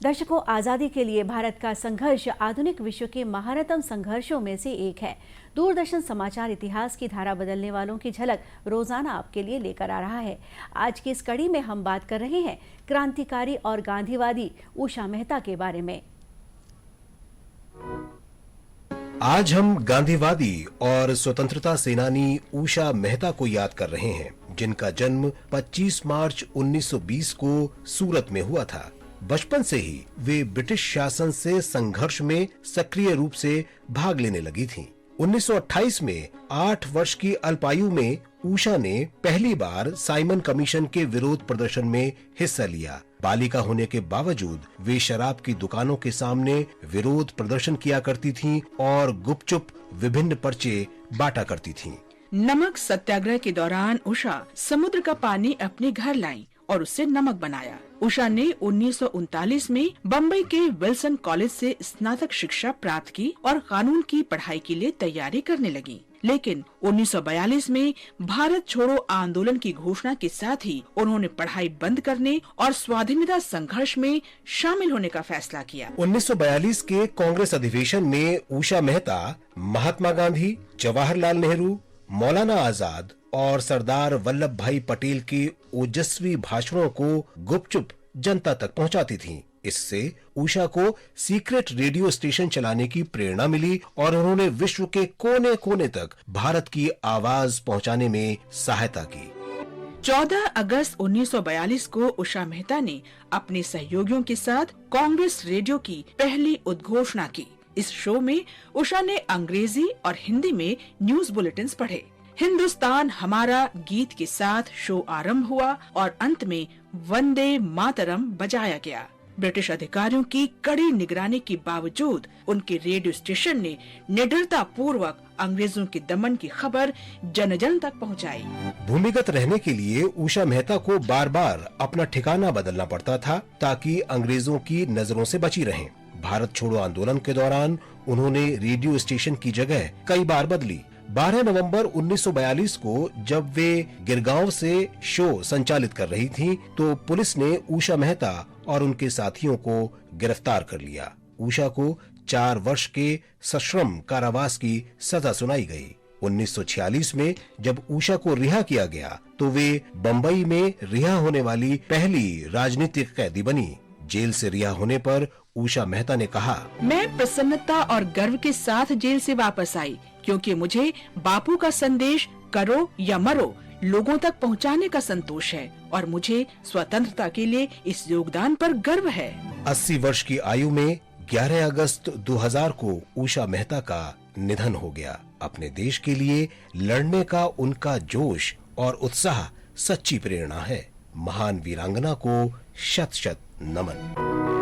दर्शकों, आज़ादी के लिए भारत का संघर्ष आधुनिक विश्व के महानतम संघर्षों में से एक है। दूरदर्शन समाचार इतिहास की धारा बदलने वालों की झलक रोजाना आपके लिए लेकर आ रहा है। आज की इस कड़ी में हम बात कर रहे हैं क्रांतिकारी और गांधीवादी उषा मेहता के बारे में। आज हम गांधीवादी और स्वतंत्रता सेनानी उषा मेहता को याद कर रहे हैं, जिनका जन्म 25 मार्च 1920 को सूरत में हुआ था। बचपन से ही वे ब्रिटिश शासन से संघर्ष में सक्रिय रूप से भाग लेने लगी थीं। 1928 में 8 वर्ष की अल्पायु में उषा ने पहली बार साइमन कमीशन के विरोध प्रदर्शन में हिस्सा लिया। बालिका होने के बावजूद वे शराब की दुकानों के सामने विरोध प्रदर्शन किया करती थीं और गुपचुप विभिन्न पर्चे बांटा करती थीं। नमक सत्याग्रह के दौरान उषा समुद्र का पानी अपने घर लाई और उससे नमक बनाया। उषा ने 1939 में बम्बई के विल्सन कॉलेज से स्नातक शिक्षा प्राप्त की और कानून की पढ़ाई के लिए तैयारी करने लगी। लेकिन 1942 में भारत छोड़ो आंदोलन की घोषणा के साथ ही उन्होंने पढ़ाई बंद करने और स्वाधीनता संघर्ष में शामिल होने का फैसला किया। 1942 के कांग्रेस अधिवेशन में उषा मेहता महात्मा गांधी, जवाहरलाल नेहरू, मौलाना आजाद और सरदार वल्लभ भाई पटेल के ओजस्वी भाषणों को गुपचुप जनता तक पहुंचाती थीं। इससे उषा को सीक्रेट रेडियो स्टेशन चलाने की प्रेरणा मिली और उन्होंने विश्व के कोने कोने तक भारत की आवाज पहुंचाने में सहायता की। 14 अगस्त 1942 को उषा मेहता ने अपने सहयोगियों के साथ कांग्रेस रेडियो की पहली उद्घोषणा की। इस शो में उषा ने अंग्रेजी और हिंदी में न्यूज बुलेटिन्स पढ़े। हिंदुस्तान हमारा गीत के साथ शो आरंभ हुआ और अंत में वंदे मातरम बजाया गया। ब्रिटिश अधिकारियों की कड़ी निगरानी के बावजूद उनके रेडियो स्टेशन ने निडरता पूर्वक अंग्रेजों के दमन की खबर जन जन तक पहुंचाई। भूमिगत रहने के लिए उषा मेहता को बार बार अपना ठिकाना बदलना पड़ता था ताकि अंग्रेजों की नजरों से बची रहें। भारत छोड़ो आंदोलन के दौरान उन्होंने रेडियो स्टेशन की जगह कई बार बदली। 12 नवंबर 1942 को जब वे गिरगांव से शो संचालित कर रही थीं, तो पुलिस ने उषा मेहता और उनके साथियों को गिरफ्तार कर लिया। उषा को 4 वर्ष के सश्रम कारावास की सजा सुनाई गई। 1946 में जब उषा को रिहा किया गया, तो वे बम्बई में रिहा होने वाली पहली राजनीतिक कैदी बनी। जेल से रिहा होने पर उषा मेहता ने कहा, मैं प्रसन्नता और गर्व के साथ जेल से वापस आई, क्योंकि मुझे बापू का संदेश करो या मरो लोगों तक पहुंचाने का संतोष है और मुझे स्वतंत्रता के लिए इस योगदान पर गर्व है। 80 वर्ष की आयु में 11 अगस्त 2000 को उषा मेहता का निधन हो गया। अपने देश के लिए लड़ने का उनका जोश और उत्साह सच्ची प्रेरणा है। महान वीरांगना को शत शत नमन।